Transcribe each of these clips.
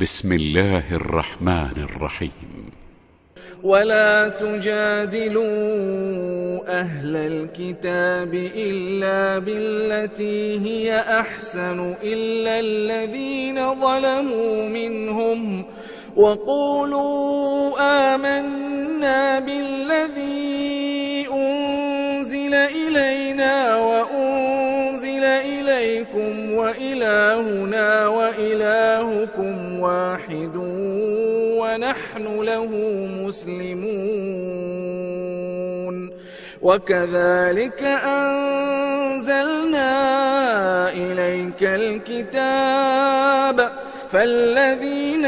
بسم الله الرحمن الرحيم. ولا تجادلوا أهل الكتاب إلا بالتي هي أحسن إلا الذين ظلموا منهم وقولوا آمنا بالذي أنزل إلينا وأنزل إليكم وإلهنا وإلهكم واحد ونحن له مسلمون. وكذلك أنزلنا إليك الكتاب فالذين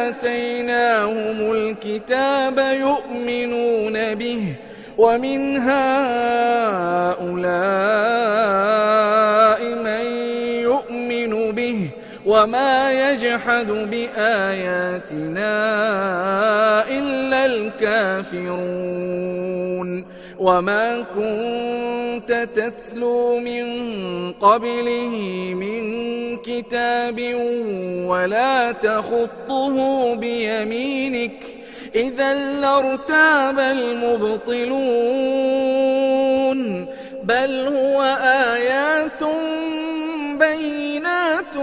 آتيناهم الكتاب يؤمنون به ومن هؤلاء من يؤمن به وما يجحد بآياتنا إلا الكافرون. وما كنت تتلو من قبله من كتاب ولا تخطه بيمينك إذا لارتاب المبطلون بل هو آيات بينات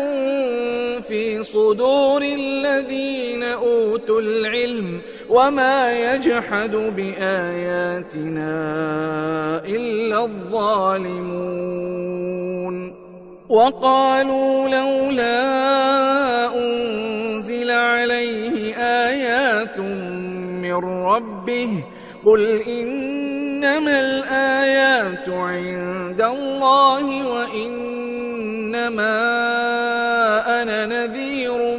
في صدور الذين أوتوا العلم وما يجحد بآياتنا إلا الظالمون. وقالوا لولا أنزل عليه آيات من ربه قل إنما الآيات عند الله وإنما أنا نذير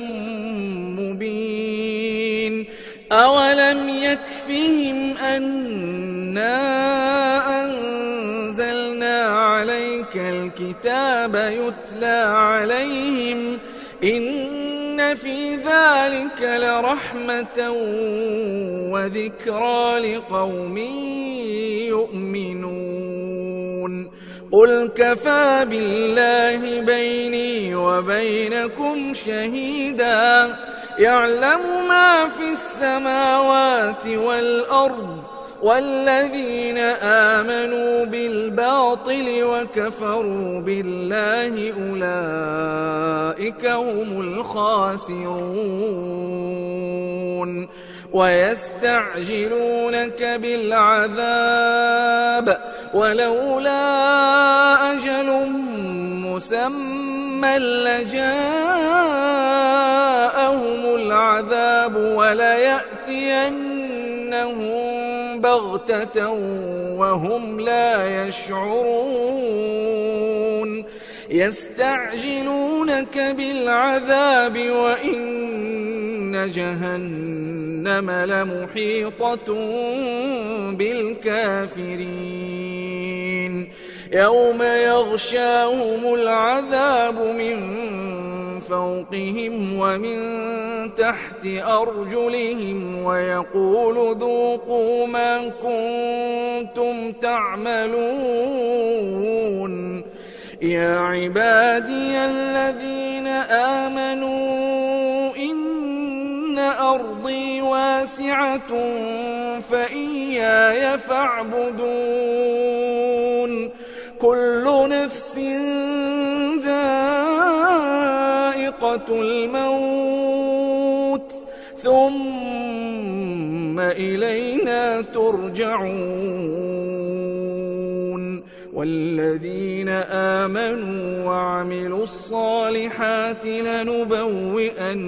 مبين. أولم يكفهم أنا أنزلنا عليك الكتاب يتلى عليهم إن في ذلك لرحمة وذكرى لقوم يؤمنون. قل كفى بالله بيني وبينكم شهيدا يعلم ما في السماوات والأرض والذين آمنوا بالباطل وكفروا بالله أولئك هم الخاسرون. ويستعجلونك بالعذاب ولولا أجل مسمى لجاءهم العذاب وليأتينهم بغتة وهم لا يشعرون. يستعجلونك بالعذاب وإن جهنم لمحيطة بالكافرين. يوم يغشاهم العذاب من فوقهم ومن تحت أرجلهم ويقول ذوقوا ما كنتم تعملون. يا عبادي الذين آمنوا إن أرضي واسعة فإياي فاعبدون. كل نفس ذائقة الموت ثم إلينا ترجعون. والذين آمنوا وعملوا الصالحات لنبوئنهم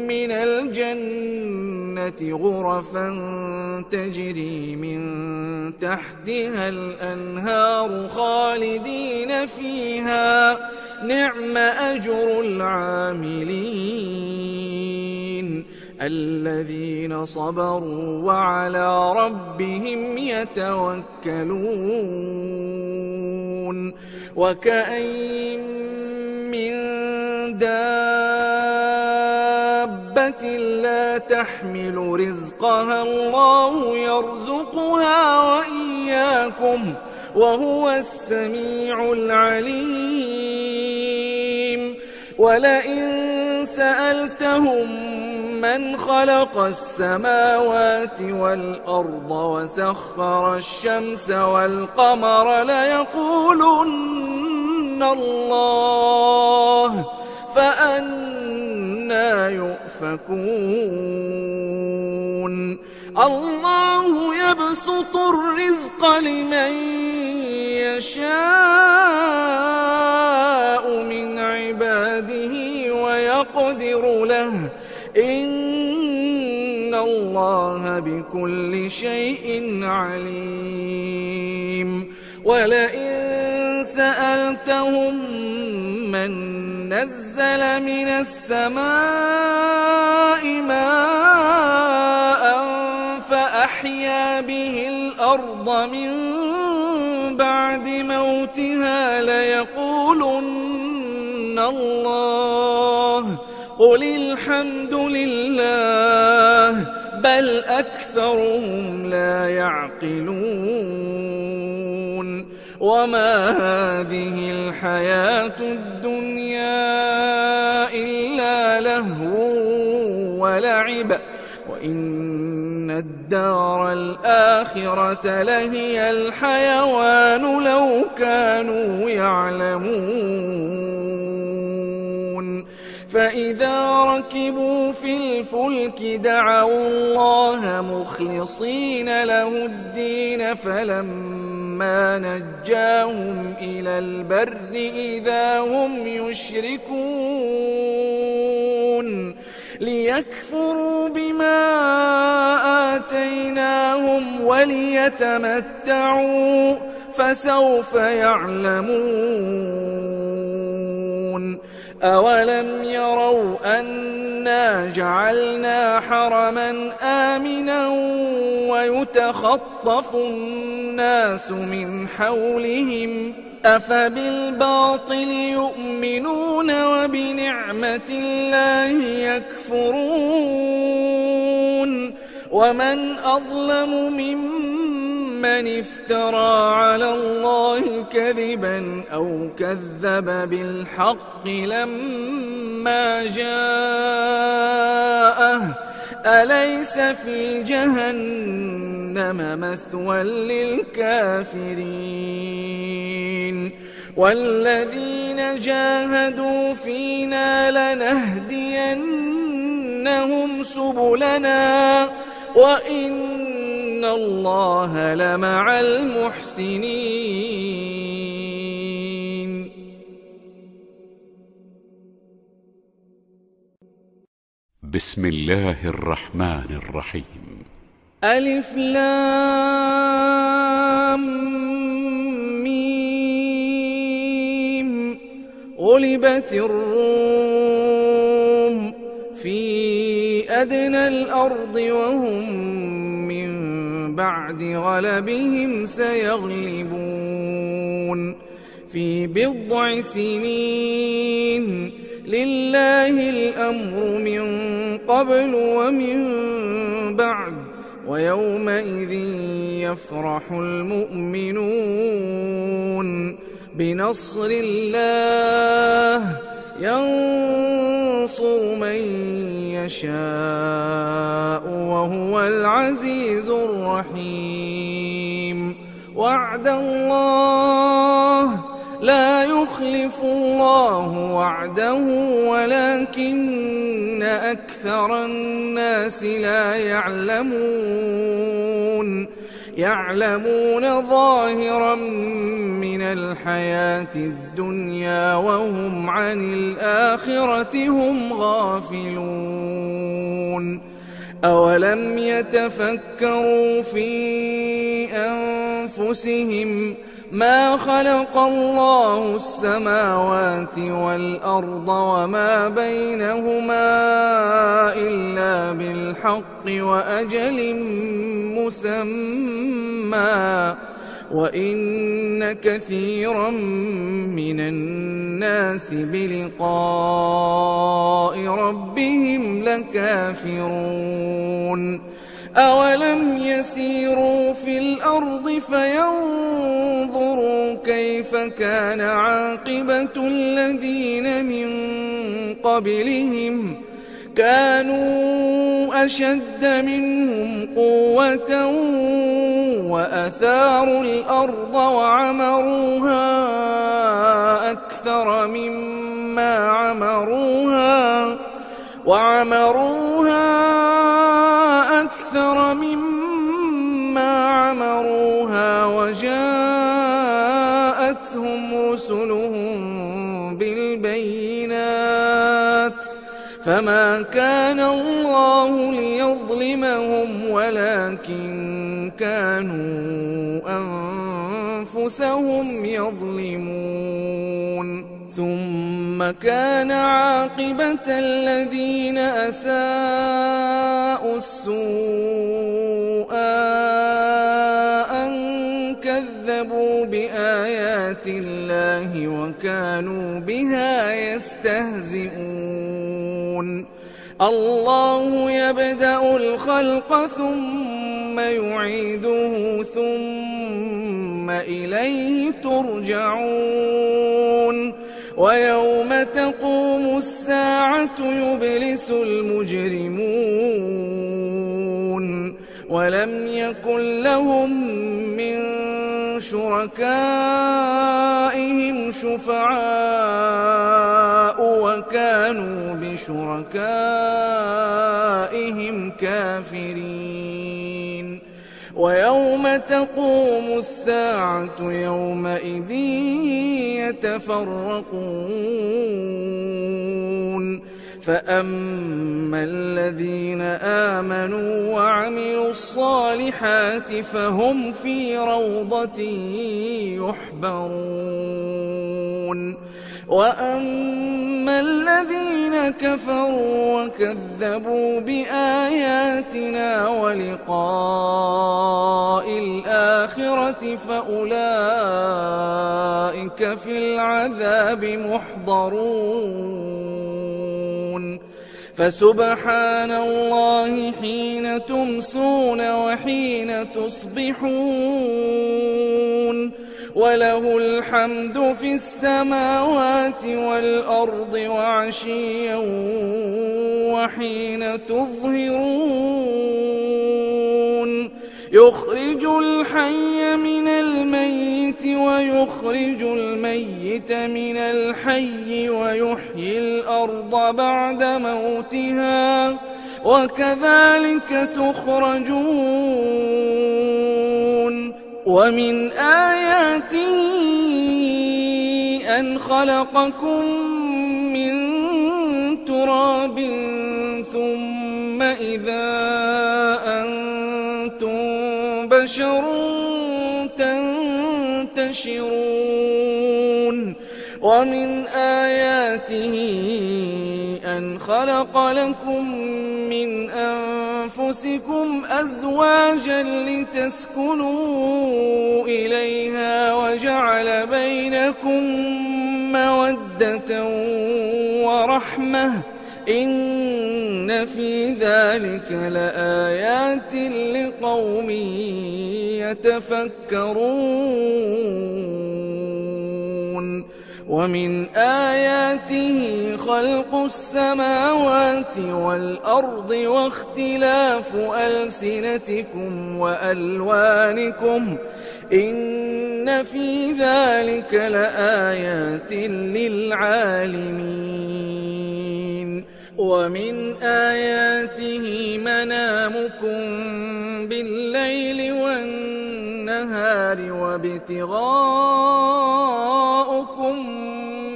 من الجنة غرفا تجري من تحتها الأنهار خالدين فيها نعم أجر العاملين الذين صبروا وعلى ربهم يتوكلون. وكأين من دابة لا تحمل رزقها الله يرزقها وإياكم وهو السميع العليم. ولئن سألتهم من خلق السماوات والأرض وسخر الشمس والقمر ليقولن الله فأنى يؤفكون الله يبسط الرزق لمن يشاء من عباده ويقدر له إن الله بكل شيء عليم ولئن سألتهم من نزل من السماء ماء فأحيا به الأرض من بعد موتها ليقولن الله قل الحمد لله بل أكثرهم لا يعقلون وما هذه الحياة الدنيا إلا لهو ولعب وإن الدار الآخرة لهي الحيوان لو كانوا يعلمون فإذا ركبوا في الفلك دعوا الله مخلصين له الدين فلما نجاهم إلى البر إذا هم يشركون ليكفروا بما آتيناهم وليتمتعوا فسوف يعلمون أولم يروا أنا جعلنا حرما آمنا ويتخطف الناس من حولهم أفبالباطل يؤمنون وبنعمة الله يكفرون ومن أظلم ممن افترى على الله كذبا أو كذب بالحق لما جاءه أليس في جهنم مثوى للكافرين والذين جاهدوا فينا لنهدينهم سبلنا وإن الله لمع المحسنين بسم الله الرحمن الرحيم ألف لام ميم غلبت الروم في أدنى الأرض وهم من بعد غلبهم سيغلبون في بضع سنين لله الأمر من قبل ومن بعد ويومئذ يفرح المؤمنون بنصر الله ينصر من يشاء وهو العزيز الرحيم وعد الله لا يخلف الله وعده ولكن أكثر الناس لا يعلمون ظاهرا من الحياة الدنيا وهم عن الآخرة هم غافلون أولم يتفكروا في أنفسهم ما خلق الله السماوات والأرض وما بينهما إلا بالحق وأجل مسمى وإن كثيرا من الناس بلقاء ربهم لكافرون أولم يسيروا في الأرض فينظروا كيف كان عاقبة الذين من قبلهم كانوا أشد منهم قوة وأثاروا الأرض وعمروها أكثر مما عمروها وجاءتهم رسلهم بالبينات فما كان الله ليظلمهم ولكن كانوا أنفسهم يظلمون ثم كان عاقبة الذين أساءوا السوء أن كذبوا بآيات الله وكانوا بها يستهزئون الله يبدأ الخلق ثم يعيده ثم إليه ترجعون ويوم تقوم الساعة يبلس المجرمون ولم يكن لهم من شركائهم شفعاء وكانوا بشركائهم كافرين ويوم تقوم الساعة يومئذ يتفرقون فأما الذين آمنوا وعملوا الصالحات فهم في روضة يحبرون وأما الذين كفروا وكذبوا بآياتنا ولقاء الآخرة فأولئك في العذاب محضرون فسبحان الله حين تمسون وحين تصبحون وله الحمد في السماوات والأرض وعشيا وحين تظهرون يخرج الحي من الميت ويخرج الميت من الحي ويحيي الأرض بعد موتها وكذلك تخرجون ومن آياته أن خلقكم من تراب ثم إذا أنتم بشر تنتشرون ومن آياته أن خلق لكم من أنفسكم أزواجا لتسكنوا إليها وجعل بينكم مودة ورحمة إن في ذلك لآيات لقوم يتفكرون ومن آياته خلق السماوات والأرض واختلاف ألسنتكم وألوانكم إن في ذلك لآيات للعالمين ومن آياته منامكم بالليل والنهار وابتغاؤكم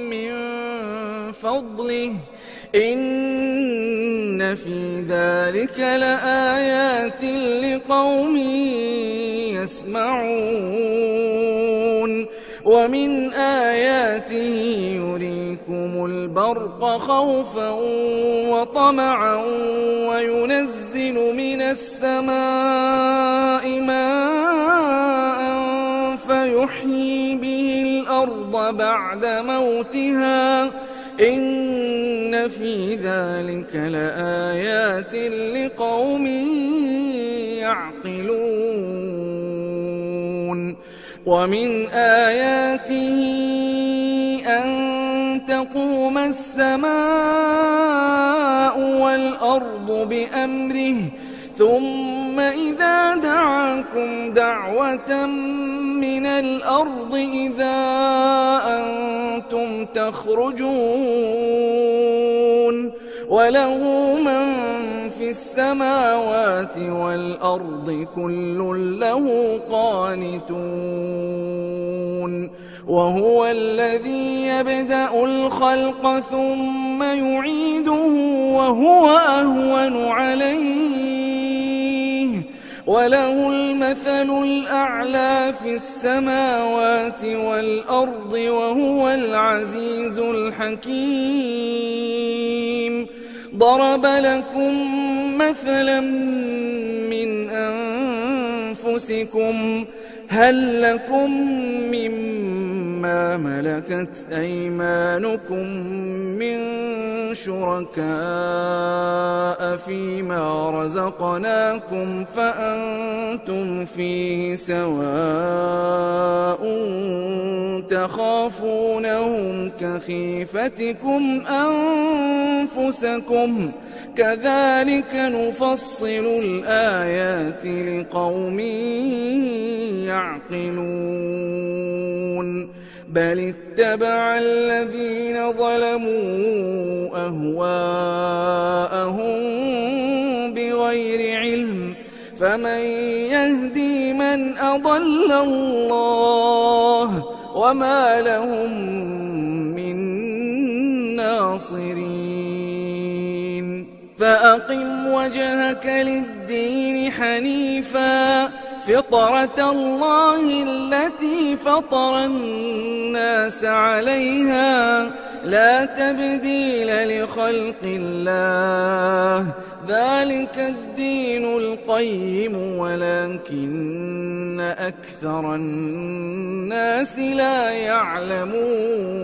من فضله إن في ذلك لآيات لقوم يسمعون ومن آياته يريكم البرق خوفا وطمعا وينزل من السماء ماء فيحيي به الأرض بعد موتها إن في ذلك لآيات لقوم يعقلون ومن آياته أن تقوم السماء والأرض بأمره ثم إذا دعاكم دعوة من الأرض إذا أنتم تخرجون وله من في السماوات والأرض كل له قانتون وهو الذي يبدأ الخلق ثم يعيده وهو أهون عليه وله المثل الأعلى في السماوات والأرض وهو العزيز الحكيم ضرب لكم مثلا من أنفسكم هل لكم مما ملكت أيمانكم من شركاء فيما رزقناكم فأنتم فيه سواء تخافونهم كخيفتكم أنفسكم كذلك نفصل الآيات لقوم يعقلون بل اتبع الذين ظلموا أهواءهم بغير علم فمن يهدي من أضل الله وما لهم من ناصرين فأقم وجهك للدين حنيفا فطرة الله التي فطر الناس عليها لا تبديل لخلق الله ذلك الدين القيم ولكن أكثر الناس لا يعلمون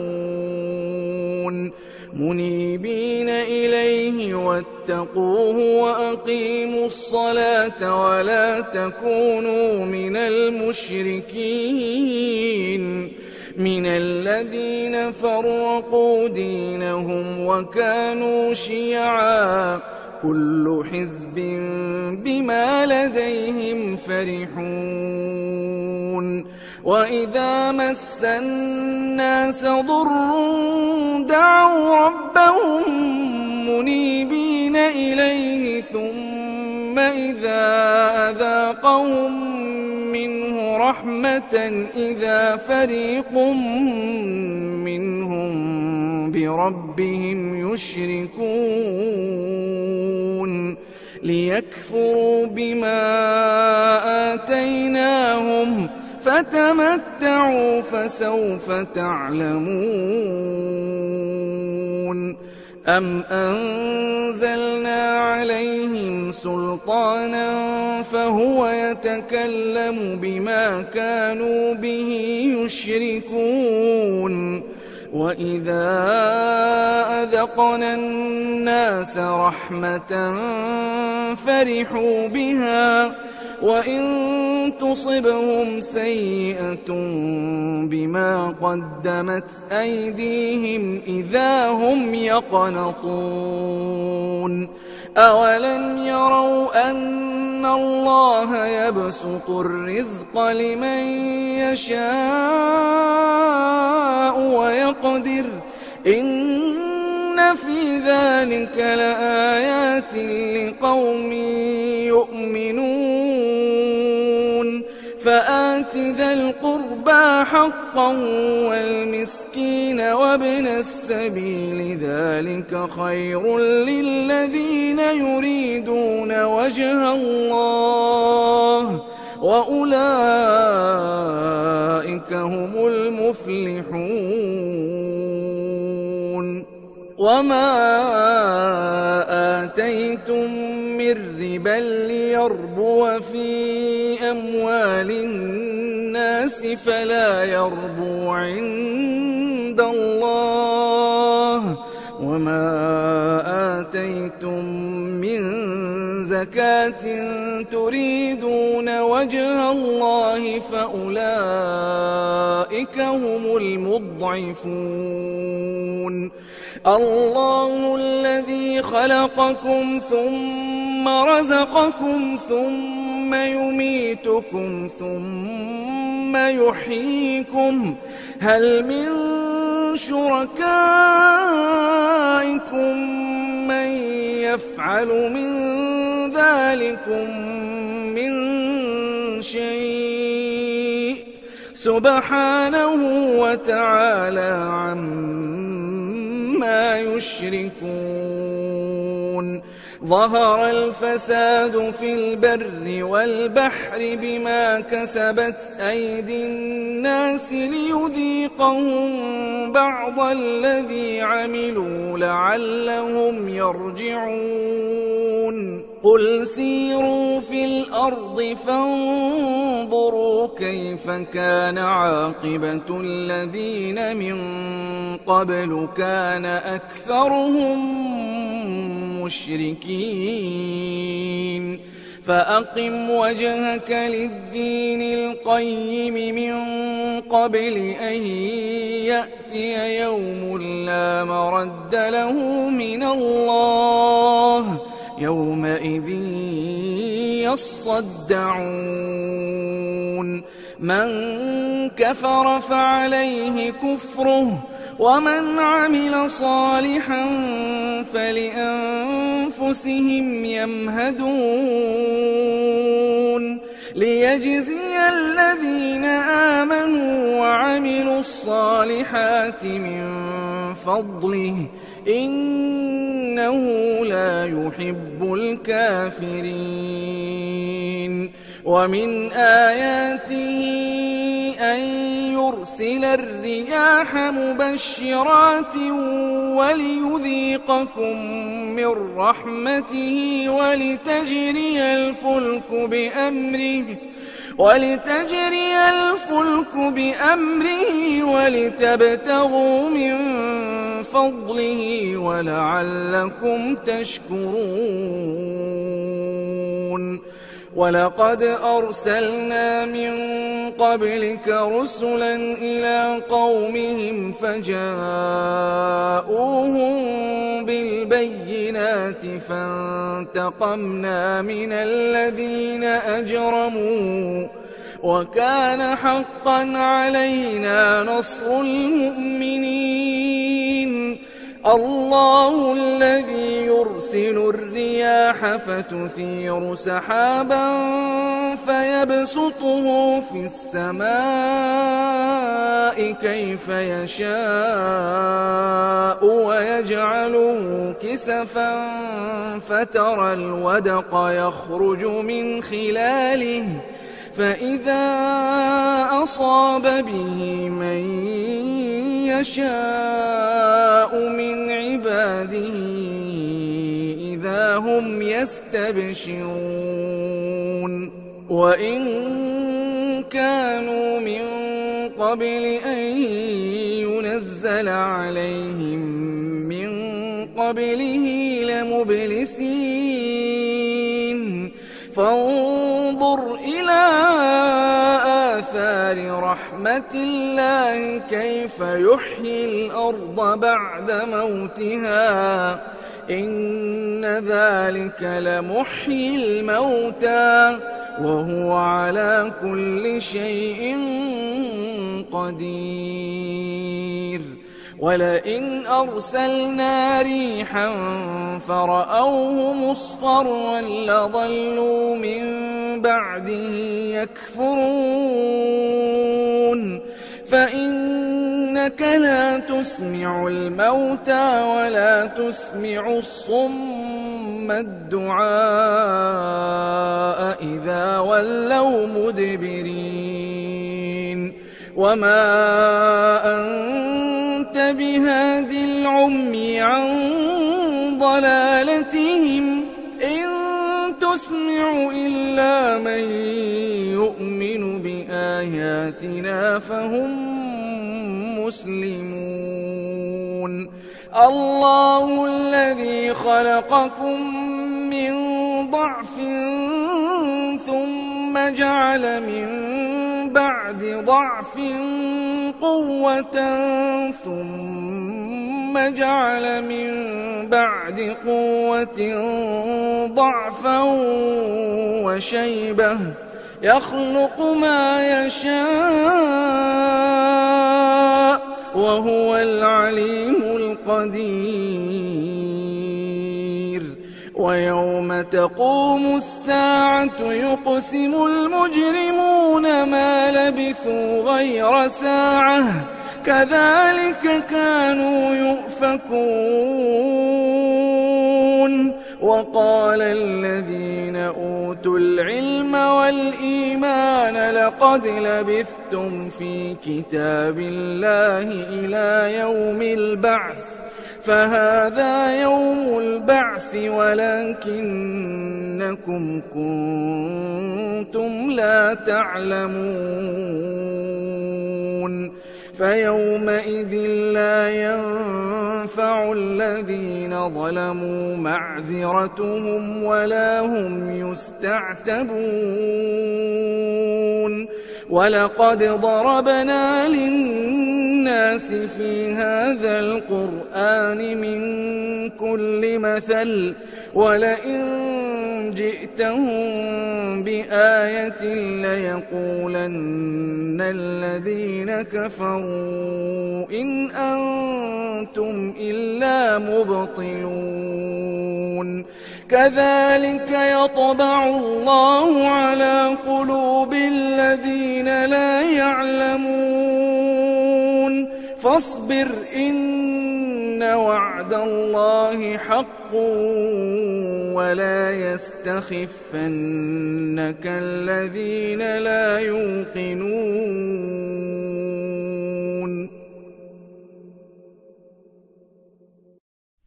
منيبين إليه واتقوه وأقيموا الصلاة ولا تكونوا من المشركين من الذين فرقوا دينهم وكانوا شيعا كل حزب بما لديهم فرحون وإذا مس الناس ضر دعوا ربهم منيبين إليه ثم إذا أذاقهم منه رحمة إذا فريق منهم بربهم يشركون ليكفروا بما آتيناهم فتمتعوا فسوف تعلمون أم أنزلنا عليهم سلطانا فهو يتكلم بما كانوا به يشركون وإذا أذقنا الناس رحمة فرحوا بها وإن تصبهم سيئة بما قدمت أيديهم إذا هم يقنطون أولم يروا أن الله يبسط الرزق لمن يشاء ويقدر إن في ذلك لآيات لقوم يؤمنون فآت ذا القربى حقا والمسكين وابن السبيل ذلك خير للذين يريدون وجه الله وأولئك هم المفلحون وما آتيتم من ربا ليربو في أموال الناس فلا يربو عند الله وما آتيتم من زكاة تريدون وجه الله فأولئك هم المضعفون الله الذي خلقكم ثم رزقكم ثم يميتكم ثم يحييكم هل من شركائكم من يفعل من ذلكم من شيء سبحانه وتعالى عما يشركون ظهر الفساد في البر والبحر بما كسبت أيدي الناس ليذيقهم بعض الذي عملوا لعلهم يرجعون قل سيروا في الأرض فانظروا كيف كان عاقبة الذين من قبل كان أكثرهم مشركين فأقم وجهك للدين القيم من قبل أن يأتي يوم لا مرد له من الله يومئذ يصدعون من كفر فعليه كفره ومن عمل صالحا فلأنفسهم يمهدون ليجزي الذين آمنوا وعملوا الصالحات من فضله إنه لا يحب الكافرين ومن آياته أن يرسل الرياح مبشرات وليذيقكم من رحمته ولتجري الفلك بأمره ولتبتغوا من فضله ولعلكم تشكرون ولقد أرسلنا من قبلك رسلا إلى قومهم فجاءوهم بالبينات فانتقمنا من الذين أجرموا وكان حقا علينا نصر المؤمنين الله الذي يرسل الرياح فتثير سحابا فيبسطه في السماء كيف يشاء ويجعله كسفا فترى الودق يخرج من خلاله فإذا أصاب به من يشاء من عباده إذا هم يستبشرون وإن كانوا من قبل أن ينزل عليهم من قبله لمبلسين فانظر إلى آثار رحمة الله كيف يحيي الأرض بعد موتها إن ذلك لمحيي الموتى وهو على كل شيء قدير ولئن أرسلنا ريحا فرأوه مصفرا لظلوا من بعده يكفرون فإنك لا تسمع الموتى ولا تسمع الصم الدعاء إذا ولوا مدبرين وما أنت بهاد العمي عن ضلالتهم إن تسمع إلا من يؤمن بآياتنا فهم مسلمون الله الذي خلقكم من ضعف ثم جعل من بعد ضعف قوة ثم ثم جعل من بعد قوة ضعفا وشيبة يخلق ما يشاء وهو العليم القدير ويوم تقوم الساعة يقسم المجرمون ما لبثوا غير ساعة كذلك كانوا يؤفكون وقال الذين أوتوا العلم والإيمان لقد لبثتم في كتاب الله إلى يوم البعث فهذا يوم البعث ولكنكم كنتم لا تعلمون فيومئذ لا ينفع الذين ظلموا معذرتهم ولا هم يستعتبون ولقد ضربنا للناس في هذا القرآن من كل مثل ولئن جئتهم بآية ليقولن الذين كفروا إن أنتم إلا مبطلون كذلك يطبع الله على قلوب الذين لا يعلمون فاصبر إن وعد الله حق ولا يستخفنك الذين لا يوقنون.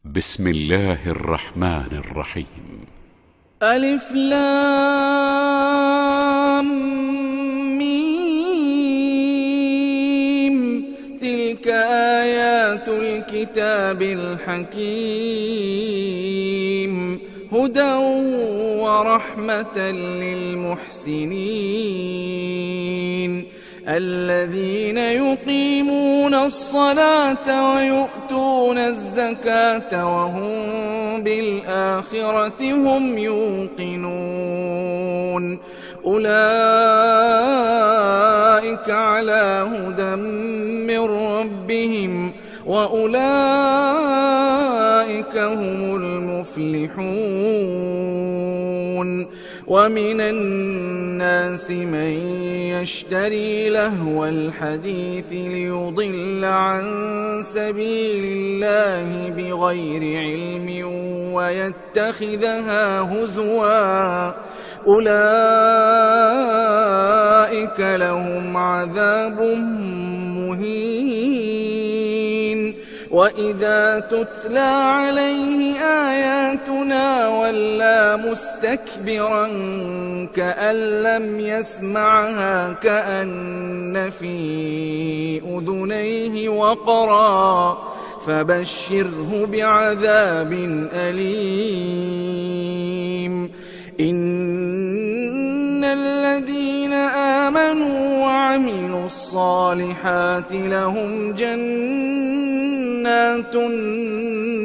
بسم الله الرحمن الرحيم. ألف لام ميم تلك آيات الكتاب الحكيم هدى ورحمة للمحسنين الذين يقيمون الصلاة ويؤتون الزكاة وهم بالآخرة هم يوقنون أولئك على هدى من ربهم وأولئك هم المفلحون ومن الناس من يشتري لهو الحديث ليضل عن سبيل الله بغير علم ويتخذها هزوا أولئك لهم عذاب مهين وإذا تتلى عليه آياتنا ولى مستكبرا كأن لم يسمعها كأن في أذنيه وقرا فبشره بعذاب أليم إن الذين آمنوا وعملوا الصالحات لهم جنات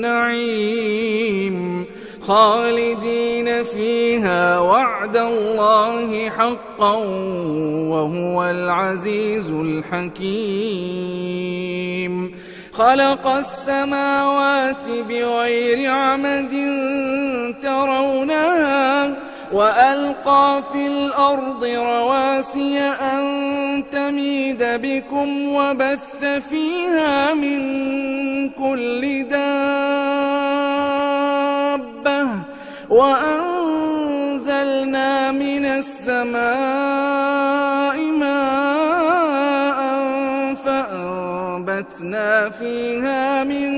النعيم خالدين فيها وعد الله حقا وهو العزيز الحكيم خلق السماوات بغير عمد ترونها وألقى في الأرض رواسي أن تميد بكم وبث فيها من كل دابة وأنزلنا من السماء ماء فأنبتنا فيها من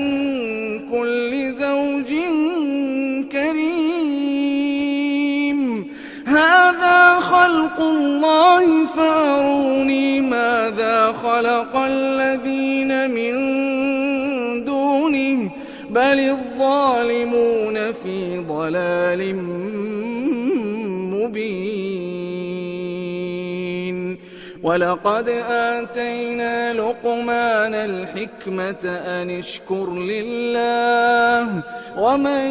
كل زوج كريم هذا خلق الله فأروني ماذا خلق الذين من دونه بل الظالمون في ضلال مبين ولقد آتينا لقمان الحكمة أن اشكر لله ومن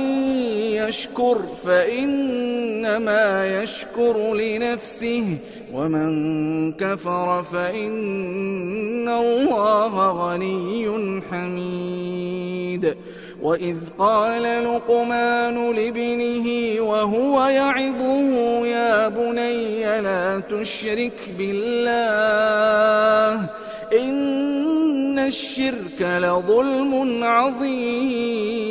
يشكر فإنما يشكر لنفسه ومن كفر فإن الله غني حميد وإذ قال لقمان لابنه وهو يعظه يا بني لا تشرك بالله إن الشرك لظلم عظيم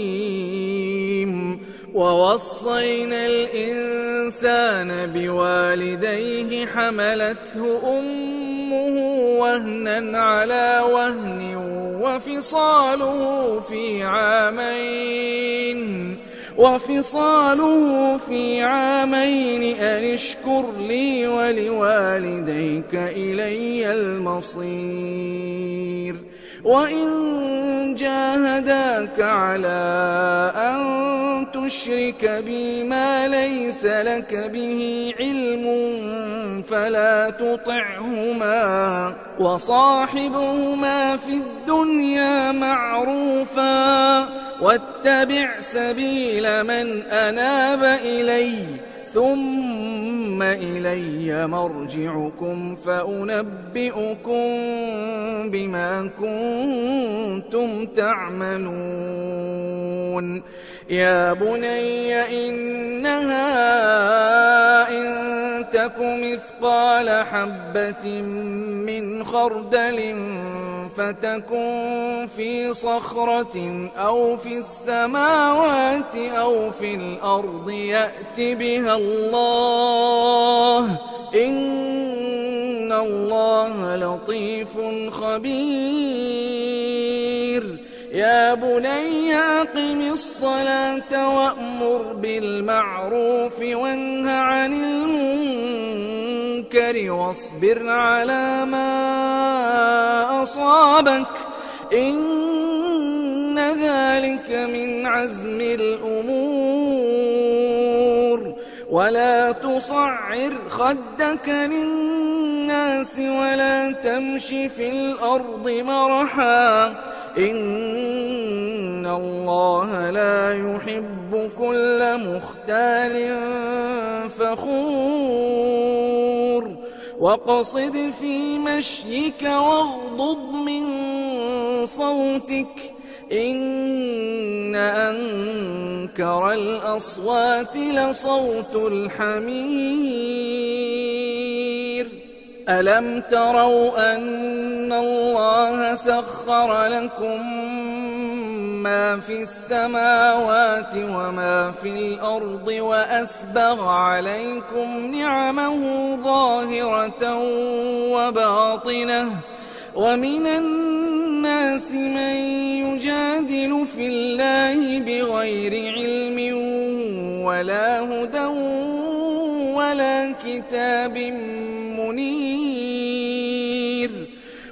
ووصينا الإنسان بوالديه حملته أمه وهنا على وهن وفصاله في عامين أن اشكر لي ولوالديك إلي المصير وإن جاهداك على أن تشرك بي ما ليس لك به علم فلا تطعهما وصاحبهما في الدنيا معروفا واتبع سبيل من أناب إلي ثم إلي مرجعكم فأنبئكم بما كنتم تعملون يا بني إنها إن تك مثقال حبة من خردل فتكن في صخرة أو في السماوات أو في الأرض يأت بها الله إن الله لطيف خبير يا بني أقم الصلاة وأمر بالمعروف وانه عن المنكر واصبر على ما أصابك إن ذلك من عزم الأمور ولا تصعر خدك للناس ولا تمش في الأرض مرحا إن الله لا يحب كل مختال فخور واقصد في مشيك واغضض من صوتك إن أنكر الأصوات لصوت الحمير ألم تروا أن الله سخر لكم ما في السماوات وما في الأرض وأسبغ عليكم نعمه ظاهرة وباطنة ومن الناس من يجادل في الله بغير علم ولا هدى ولا كتاب منير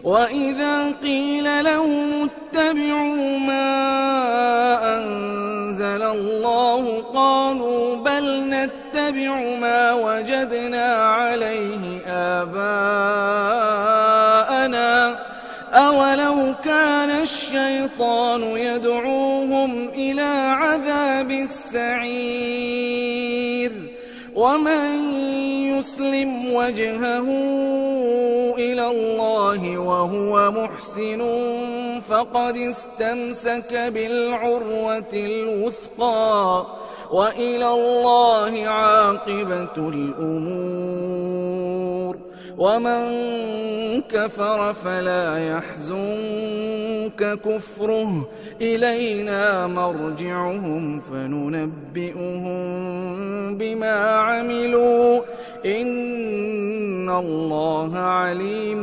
وإذا قيل لهم اتبعوا ما أنزل الله قالوا بل نتبع ما وجدنا عليه آباءنا أولو كان الشيطان يدعوهم إلى عذاب السعير ومن يسلم وجهه إلى الله وهو محسن فقد استمسك بالعروة الوثقى وإلى الله عاقبة الأمور ومن كفر فلا يحزنك كفره إلينا مرجعهم فننبئهم بما عملوا إن الله عليم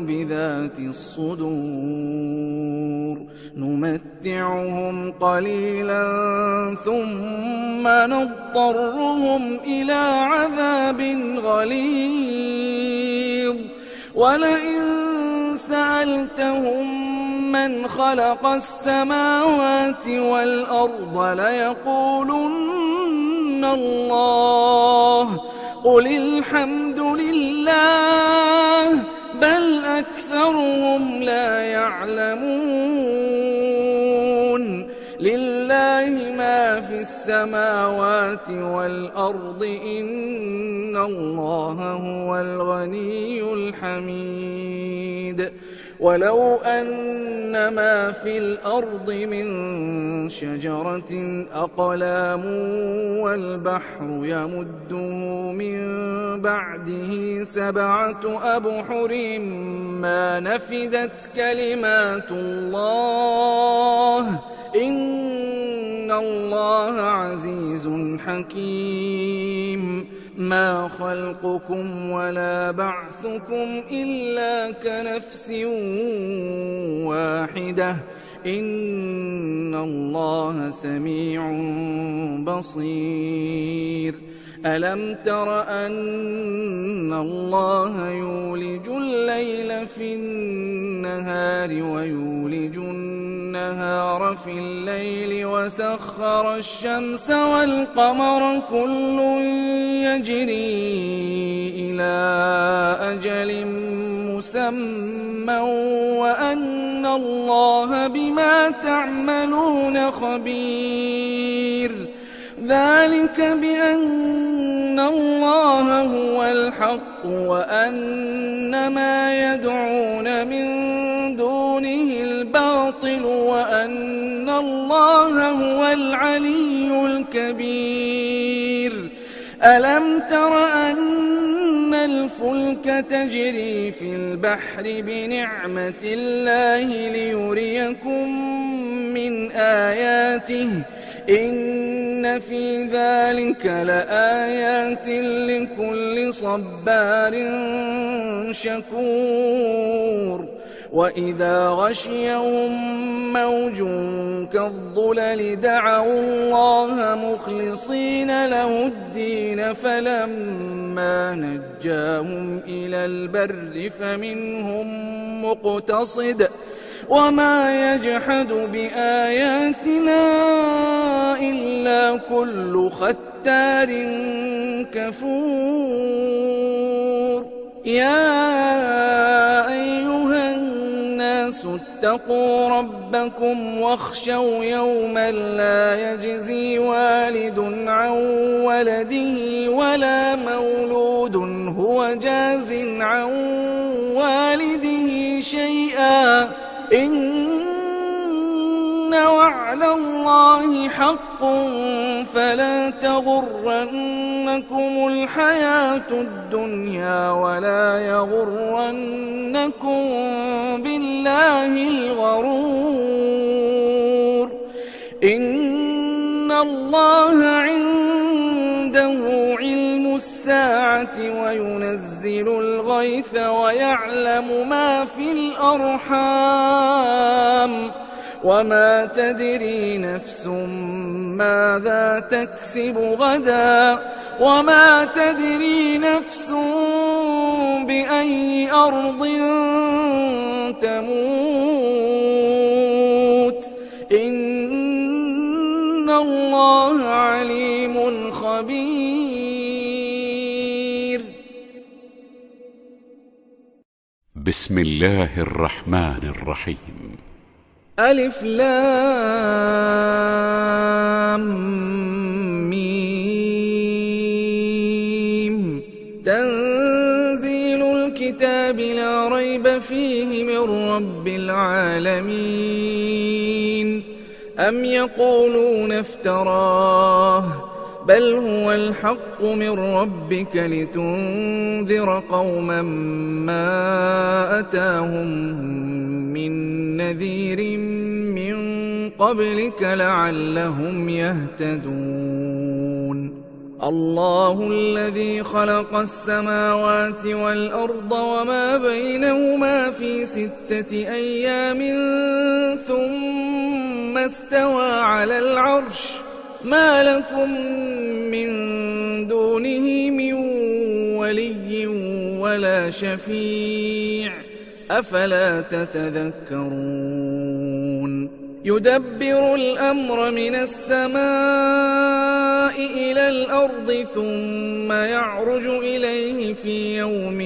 بذات الصدور نمتعهم قليلا ثم نضطرهم إلى عذاب غليظ ولئن سألتهم من خلق السماوات والأرض ليقولن الله قل الحمد لله بل أكثرهم لا يعلمون لله ما في السماوات والأرض إن الله هو الغني الحميد ولو أن ما في الأرض من شجرة أقلام والبحر يمده من بعده 7 أبحر ما نفدت كلمات الله إن الله عزيز حكيم ما خلقكم ولا بعثكم إلا كنفس واحدة إن الله سميع بصير ألم تر أن الله يولج الليل في النهار ويولج النهار في الليل وسخر الشمس والقمر كل يجري إلى أجل مسمى وأن الله بما تعملون خبير ذلك بأن الله هو الحق وأن ما يدعون من دونه الباطل وأن الله هو العلي الكبير ألم تر أن الفلك تجري في البحر بنعمة الله ليريكم من آياته إن في ذلك لآيات لكل صبار شكور وإذا غشيهم موج كالظلل دعوا الله مخلصين له الدين فلما نجاهم إلى البر فمنهم مقتصد وما يجحد بآياتنا إلا كل ختار كفور يا أيها الناس اتقوا ربكم واخشوا يوما لا يجزي والد عن ولده ولا مولود هو جاز عن والده شيئا إن وعد الله حق فلا تغرنكم الحياة الدنيا ولا يغرنكم بالله الغرور إن الله عنده علم الساعة وينزل الغيث ويعلم ما في الأرحام وما تدري نفس ماذا تكسب غدا وما تدري نفس بأي أرض تموت إن الله عليم خبير بسم الله الرحمن الرحيم ألف لام ميم تنزيل الكتاب لا ريب فيه من رب العالمين أم يقولون افتراه بل هو الحق من ربك لتنذر قوما ما أتاهم من نذير من قبلك لعلهم يهتدون الله الذي خلق السماوات والأرض وما بينهما في 6 أيام ثم استوى على العرش ما لكم من دونه من ولي ولا شفيع أفلا تتذكرون يدبر الأمر من السماء إلى الأرض الأرض ثم يعرج إليه في يوم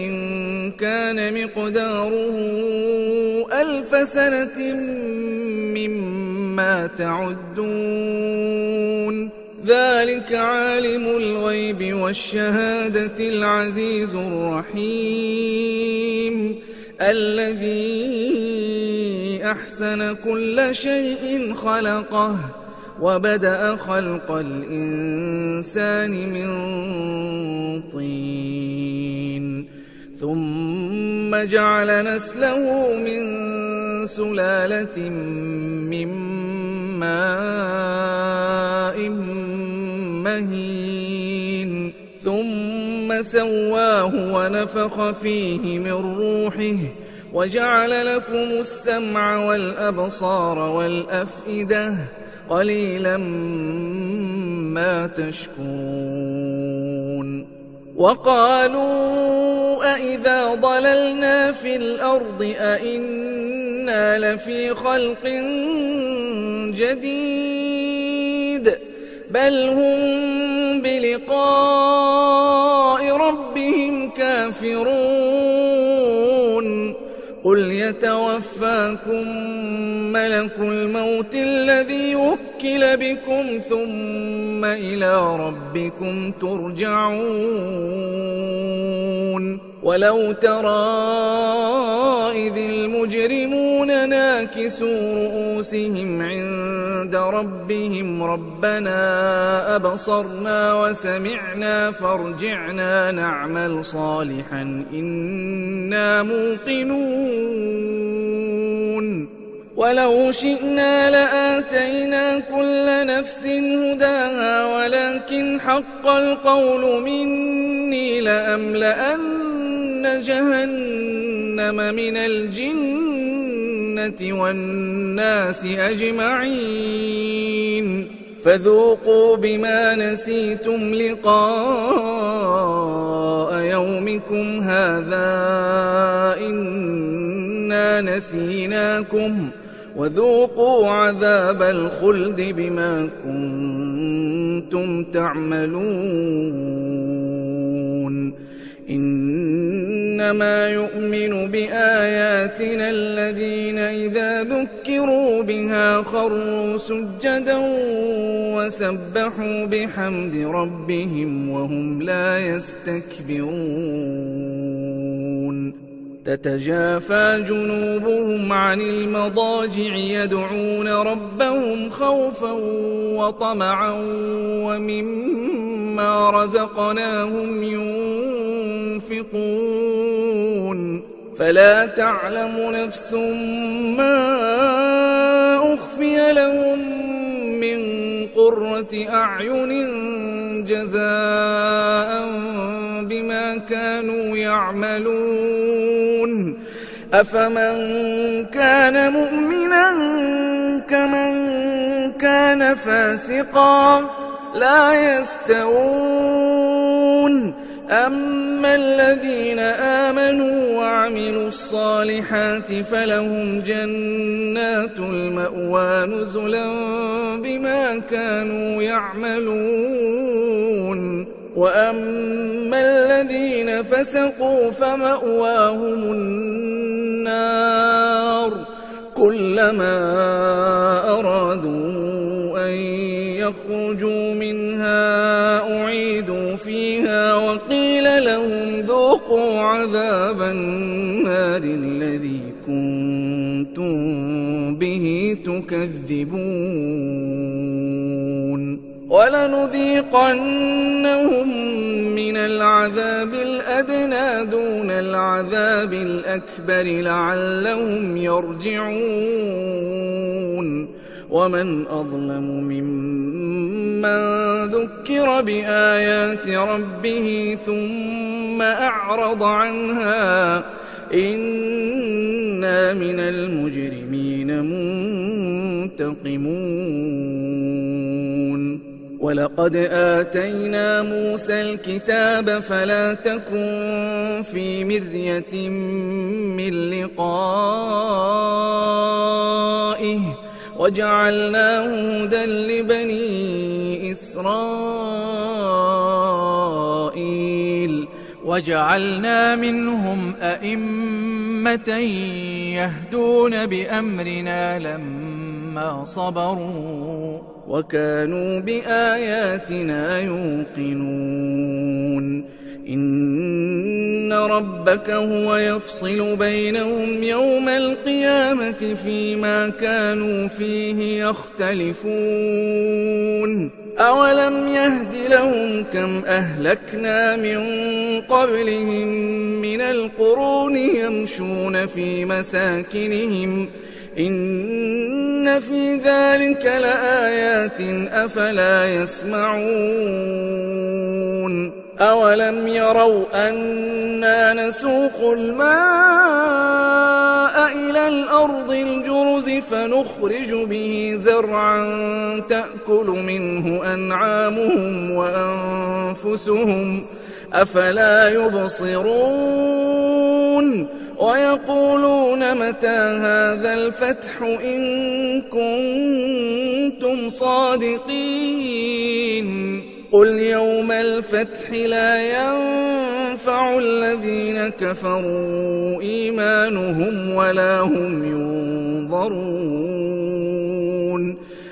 كان مقداره 1000 سنة مما تعدون ذلك عالم الغيب والشهادة العزيز الرحيم الذي أحسن كل شيء خلقه وبدأ خلق الإنسان من طين ثم جعل نسله من سلالة من ماء مهين ثم سواه ونفخ فيه من روحه وجعل لكم السمع والأبصار والأفئدة قليلا ما تشكرون وقالوا أإذا ضللنا في الأرض أإنا لفي خلق جديد بل هم بلقاء ربهم كافرون قل يتوفاكم ملك الموت الذي وكل بكم ثم إلى ربكم ترجعون ولو ترى إذ المجرمون ناكسوا رؤوسهم عند ربهم ربنا أبصرنا وسمعنا فارجعنا نعمل صالحا إنا موقنون ولو شئنا لآتينا كل نفس هداها ولكن حق القول مني لأملأن جهنم من الجنة والناس أجمعين فذوقوا بما نسيتم لقاء يومكم هذا إنا نسيناكم وذوقوا عذاب الخلد بما كنتم تعملون إنما يؤمن بآياتنا الذين إذا ذكروا بها خروا سجدا وسبحوا بحمد ربهم وهم لا يستكبرون تتجافى جنوبهم عن المضاجع يدعون ربهم خوفا وطمعا ومما رزقناهم ينفقون فلا تعلم نفس ما أخفي لهم من قرة أعين جزاء بما كانوا يعملون أفمن كان مؤمنا كمن كان فاسقا لا يستوون أما الذين آمنوا وعملوا الصالحات فلهم جنات المأوى نزلا بما كانوا يعملون وأما الذين فسقوا فمأواهم النار كلما أرادوا أن يخرجوا منها أعيدوا فيها وقيل لهم ذوقوا عذاب النار الذي كنتم به تكذبون ولنذيقنهم من العذاب الأدنى دون العذاب الأكبر لعلهم يرجعون ومن أظلم ممن ذكر بآيات ربه ثم أعرض عنها إنا من المجرمين منتقمون ولقد آتينا موسى الكتاب فلا تكن في مرية من لقائه وجعلناه هدى لبني إسرائيل وجعلنا منهم أئمة يهدون بأمرنا لما صبروا وكانوا بآياتنا يوقنون إن ربك هو يفصل بينهم يوم القيامة فيما كانوا فيه يختلفون أولم يهد لهم كم أهلكنا من قبلهم من القرون يمشون في مساكنهم إن في ذلك لآيات أفلا يسمعون أولم يروا أنا نسوق الماء إلى الأرض الجرز فنخرج به زرعا تأكل منه أنعامهم وأنفسهم أفلا يبصرون ويقولون متى هذا الفتح إن كنتم صادقين قل يوم الفتح لا ينفع الذين كفروا إيمانهم ولا هم ينظرون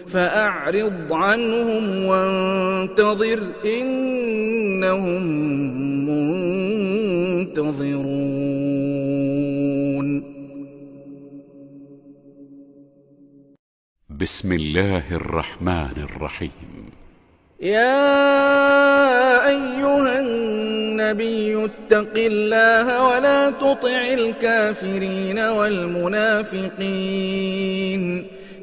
فأعرض عنهم وانتظر إنهم منتظرون. بسم الله الرحمن الرحيم. يا أيها النبي اتق الله ولا تطع الكافرين والمنافقين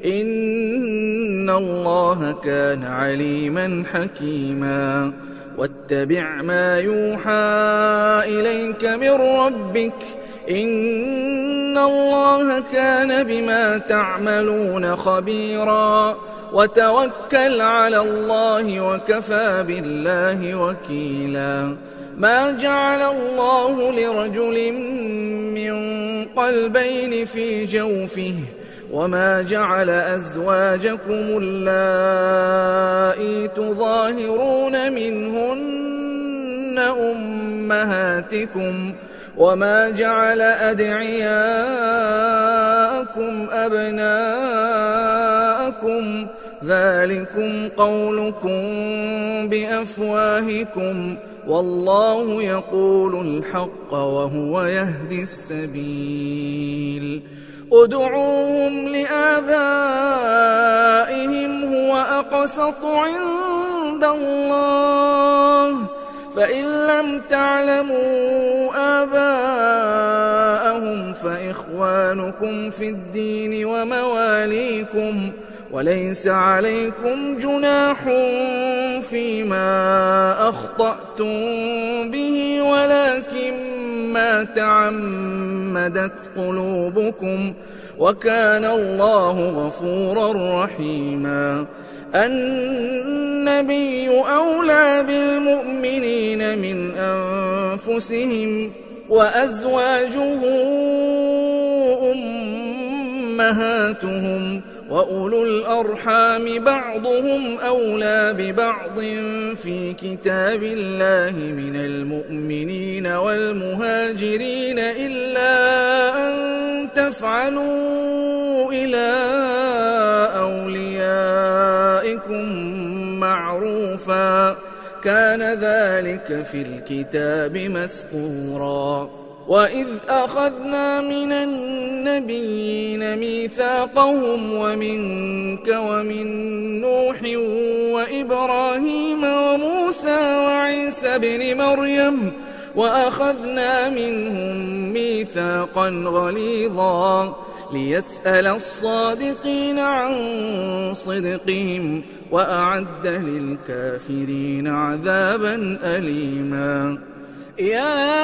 إن الله كان عليما حكيما واتبع ما يوحى إليك من ربك إن الله كان بما تعملون خبيرا وتوكل على الله وكفى بالله وكيلا ما جعل الله لرجل من قلبين في جوفه وما جعل أزواجكم اللائي تظاهرون منهن أمهاتكم وما جعل أدعياءكم أبناءكم ذلكم قولكم بأفواهكم والله يقول الحق وهو يهدي السبيل ادعوهم لآبائهم هو أقسط عند الله فإن لم تعلموا آباءهم فإخوانكم في الدين ومواليكم وليس عليكم جناح فيما أخطأتم به ولكن ما تعمدت قلوبكم وكان الله غفورا رحيما النبي أولى بالمؤمنين من أنفسهم وأزواجه أمهاتهم وأولو الأرحام بعضهم أولى ببعض في كتاب الله من المؤمنين والمهاجرين إلا أن تفعلوا إلى أوليائكم معروفا كان ذلك في الكتاب مسطورا وإذ أخذنا من النبيين ميثاقهم ومنك ومن نوح وإبراهيم وموسى وعيسى ابن مريم وأخذنا منهم ميثاقا غليظا ليسأل الصادقين عن صدقهم وأعد للكافرين عذابا أليما يا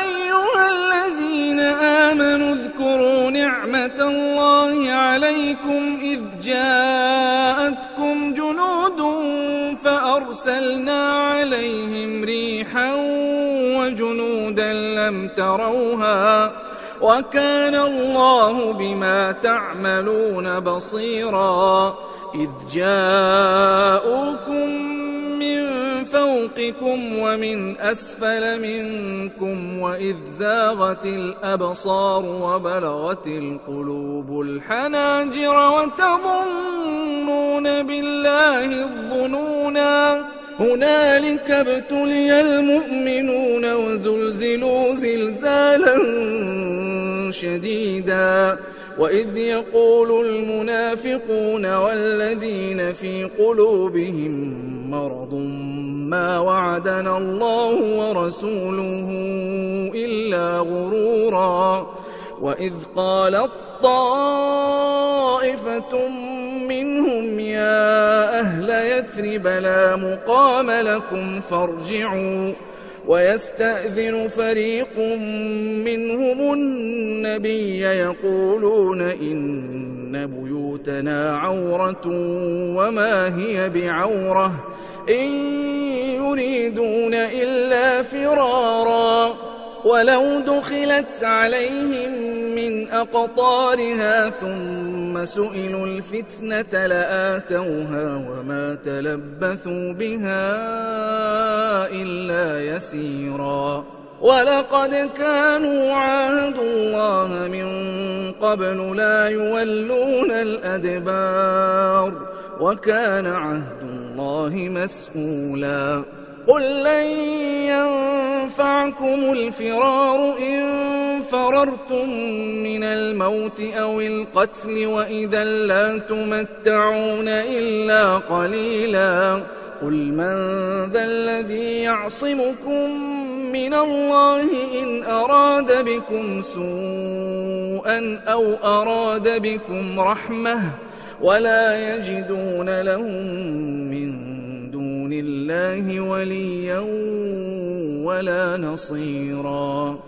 أيها الذين آمنوا اذكروا نعمة الله عليكم إذ جاءتكم جنود فأرسلنا عليهم ريحا وجنودا لم تروها وكان الله بما تعملون بصيرا إذ جاءوكم من فوقكم ومن أسفل منكم وإذ زاغت الأبصار وبلغت القلوب الحناجر وتظنون بالله الظنونا هنالك ابتلي المؤمنون وزلزلوا زلزالا شديدا وإذ يقول المنافقون والذين في قلوبهم مرض ما وعدنا الله ورسوله إلا غرورا وإذ قالت طائفة منهم يا أهل يثرب لا مقام لكم فارجعوا ويستأذن فريق منهم النبي يقولون إن بيوتنا عورة وما هي بعورة إن يريدون إلا فرارا ولو دخلت عليهم من أقطارها ثم سئلوا الفتنة لآتوها وما تلبثوا بها إلا يسيرا ولقد كانوا عاهدوا الله من قبل لا يولون الأدبار وكان عهد الله مسؤولا قل لن ينفعكم الفرار إن فررتم من الموت أو القتل وإذا لا تمتعون إلا قليلا قل من ذا الذي يعصمكم من الله إن أراد بكم سوءا أو أراد بكم رحمة ولا يجدون لهم من دون الله وليا ولا نصيرا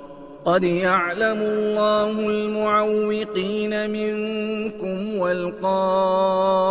قد يعلم الله المعوقين منكم والقائلين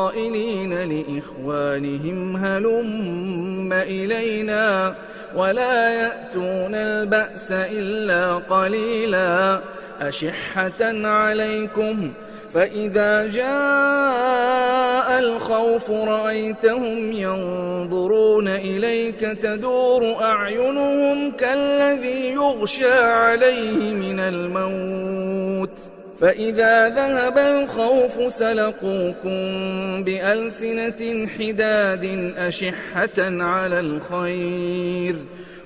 لإخوانهم هلم إلينا ولا يأتون البأس إلا قليلا أشحة عليكم فإذا جاء الخوف رأيتهم ينظرون إليك تدور أعينهم كالذي يغشى عليه من الموت فإذا ذهب الخوف سلقوكم بألسنة حداد أشحة على الخير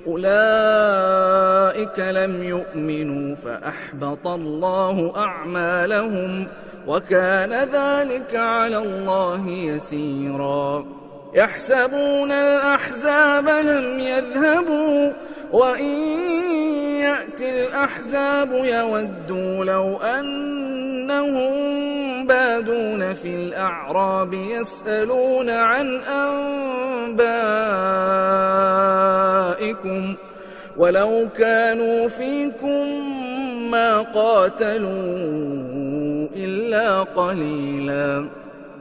أولئك لم يؤمنوا فأحبط الله أعمالهم وكان ذلك على الله يسيرا يحسبون الأحزاب لم يذهبوا وإن يأتي الأحزاب يودوا لو أنهم بادون في الأعراب يسألون عن أنبائكم ولو كانوا فيكم ما قاتلوا إلا قليلا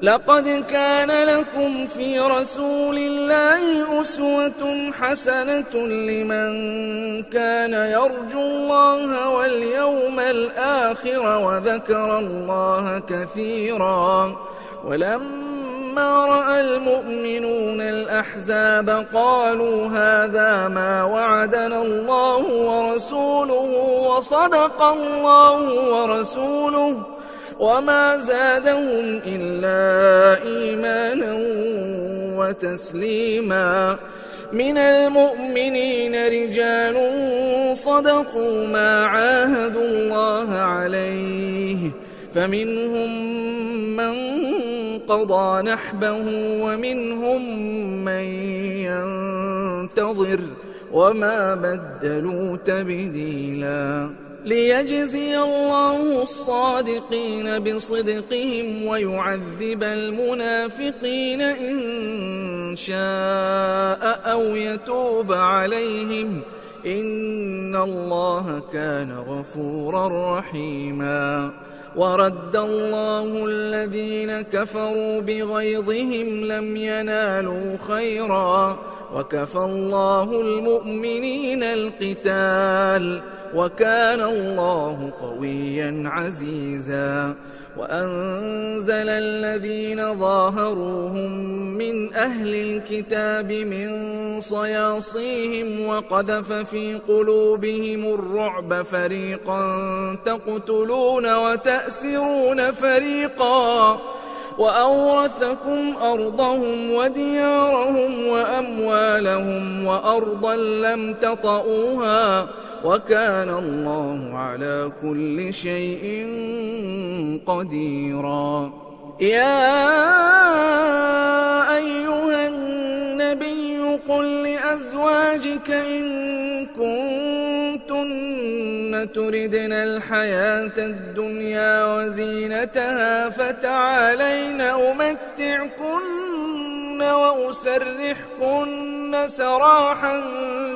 لقد كان لكم في رسول الله أسوة حسنة لمن كان يرجو الله واليوم الآخر وذكر الله كثيرا ولما رأى المؤمنون الأحزاب قالوا هذا ما وعدنا الله ورسوله وصدق الله ورسوله وما زادهم إلا إيمانا وتسليما من المؤمنين رجال صدقوا ما عاهدوا الله عليه فمنهم من قضى نحبه ومنهم من ينتظر وما بدلوا تبديلا ليجزي الله الصادقين بصدقهم ويعذب المنافقين إن شاء أو يتوب عليهم إن الله كان غفورا رحيما ورد الله الذين كفروا بغيظهم لم ينالوا خيرا وكفى الله المؤمنين القتال وكان الله قويا عزيزا. وأنزل الذين ظاهروهم من أهل الكتاب من صياصيهم وقذف في قلوبهم الرعب فريقا تقتلون وتأسرون فريقا وأورثكم أرضهم وديارهم وأموالهم وأرضا لم تطئوها وكان الله على كل شيء قديرا. يا أيها النبي قل لأزواجك إن كنتن تردن الحياة الدنيا وزينتها فتعالين أمتعكن وأسرحكن سراحا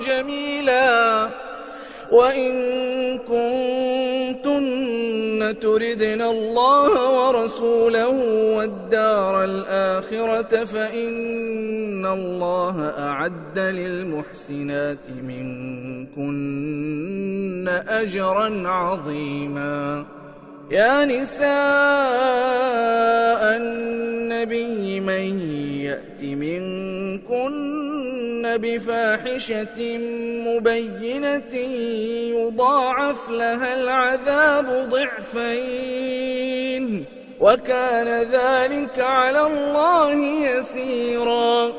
جميلا. وإن كنتن تردن الله ورسوله والدار الآخرة فإن الله أعد للمحسنات منكن أجرا عظيما. يا نساء النبي من يأت منكن بفاحشة مبينة يضاعف لها العذاب ضعفين وكان ذلك على الله يسيرا.